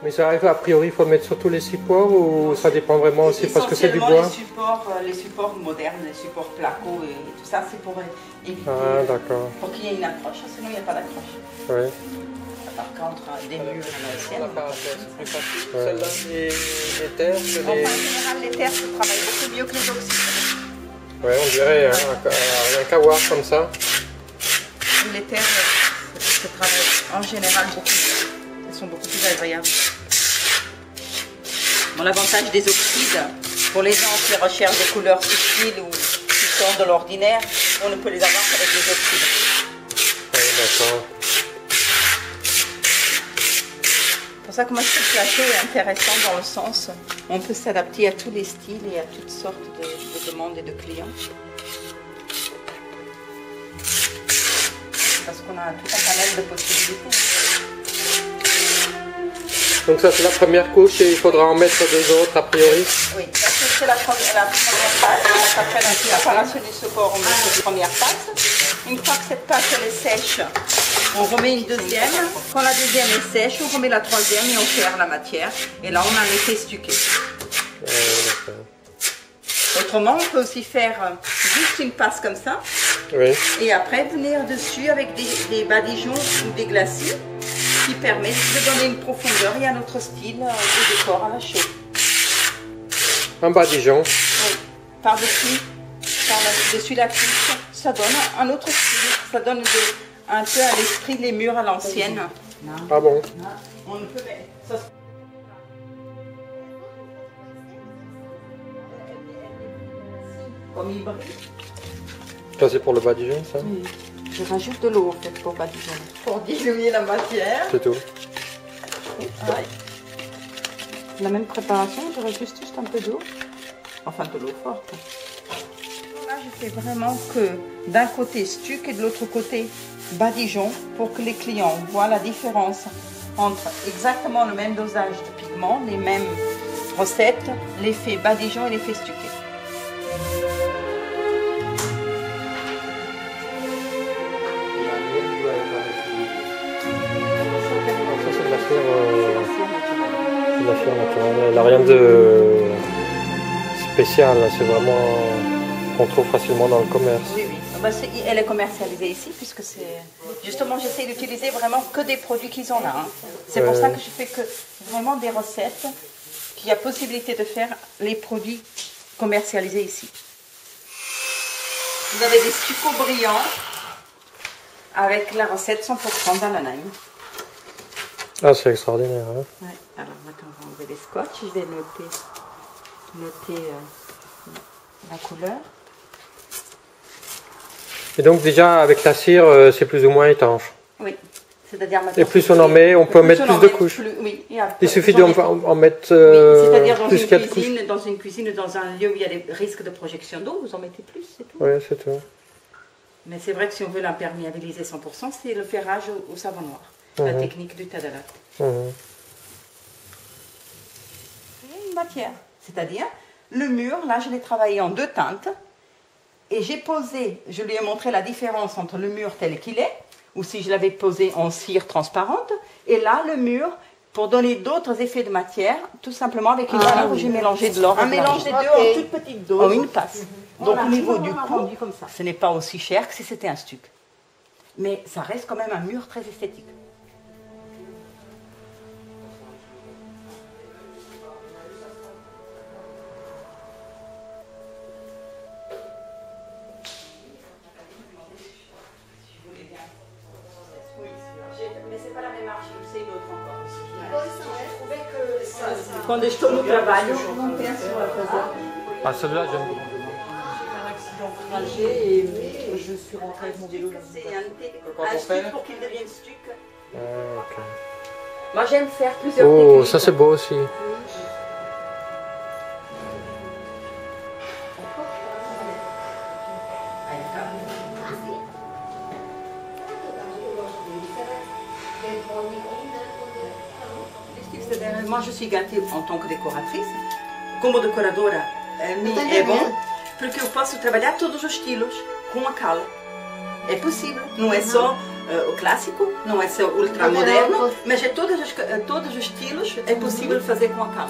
Mais ça arrive, a priori, il faut le mettre sur tous les supports ou ça dépend vraiment aussi parce que c'est du bois? Les supports modernes, les supports placo et tout ça, c'est pour éviter, pour qu'il y ait une accroche, sinon il n'y a pas d'accroche. Ouais. Par contre, des murs à l'ancienne. Ouais. En général, les terres se travaillent beaucoup mieux que les oxydes. Ouais, on dirait un kawar comme ça. Les terres se travaillent en général beaucoup mieux. Elles sont beaucoup plus agréables. Bon, l'avantage des oxydes, pour les gens qui recherchent des couleurs subtiles ou qui sortent de l'ordinaire, on ne peut les avoir qu'avec les oxydes. Oui, d'accord. C'est pour ça que moi je trouve que la show est intéressant dans le sens où on peut s'adapter à tous les styles et à toutes sortes de demandes et de clients. Parce qu'on a tout un panel de possibilités. Donc ça c'est la première couche et il faudra en mettre deux autres a priori? Oui, c'est la première passe. Après la préparation du support, on met cette première passe. Une fois que cette passe elle est sèche, on remet une deuxième. Quand la deuxième est sèche, on remet la troisième et on serre la matière. Et là on a un effet stuqué. Autrement, on peut aussi faire juste une passe comme ça. Oui. Et après venir dessus avec des badigeons ou des glacis qui permettent de donner une profondeur et un autre style de décor à la chaux. Un badigeon. Oui. Par-dessus la couche, ça donne un autre style. Ça donne un peu à l'esprit les murs à l'ancienne. Ah bon? On peut mettre. Comme il brille. Ça c'est pour le badigeon ça? Oui. Je rajoute de l'eau en fait pour badigeonner. Pour diluer la matière. C'est tout. Ouais. La même préparation, je rajoute juste un peu d'eau. Enfin de l'eau forte. Là je fais vraiment que d'un côté stuc et de l'autre côté badigeon pour que les clients voient la différence entre exactement le même dosage de pigments, les mêmes recettes, l'effet badigeon et l'effet stuqué. C'est de la cire naturelle. Elle n'a rien de spécial, c'est vraiment qu'on trouve facilement dans le commerce. Oui, oui. Bah, elle est commercialisée ici puisque c'est... Justement, j'essaie d'utiliser vraiment que des produits qu'ils ont là. Hein. C'est pour ça que je fais que vraiment des recettes qu'il y a possibilité de faire les produits commercialisés ici. Vous avez des stuccos brillants avec la recette 100% d'Alanheim. Ah, c'est extraordinaire. Hein? Ouais. Alors maintenant, on va enlever les scotch. Je vais noter la couleur. Et donc déjà, avec la cire, c'est plus ou moins étanche. Oui. C'est-à-dire et plus on en met, on peut mettre plus de couches. Oui, il suffit d'en mettre c'est-à-dire plus qu'il y a de couches. Dans une cuisine, dans un lieu où il y a des risques de projection d'eau, vous en mettez plus, c'est tout. Oui, c'est tout. Mais c'est vrai que si on veut l'imperméabiliser 100%, c'est le ferrage au savon noir. La technique du Tadalat. Une matière. C'est-à-dire, le mur, là, je l'ai travaillé en 2 teintes. Et j'ai posé, je lui ai montré la différence entre le mur tel qu'il est, ou si je l'avais posé en cire transparente, et là, le mur, pour donner d'autres effets de matière, tout simplement avec une valeur où j'ai mélangé de l'or. Un mélange des deux en toute petite dose. En une passe. Donc au niveau du coût, ce n'est pas aussi cher que si c'était un stuc. Mais ça reste quand même un mur très esthétique. Quando eu estou no trabalho, não penso a fazer. Ah, celle-là, j'aime beaucoup. Et je suis rentrée avec mon vélo. C'est un stuc pour qu'il devienne stuc. Ok. Moi, j'aime faire plusieurs techniques. Oh, techniques. Ça, c'est beau aussi. Moi, je suis gâtée en tant que décoratrice. Como decoradora, é bom, porque eu posso trabalhar todos os estilos com a cal. É possível, não é só o clássico, não é ser ultra moderno, mas todos os estilos é possível fazer com a cal.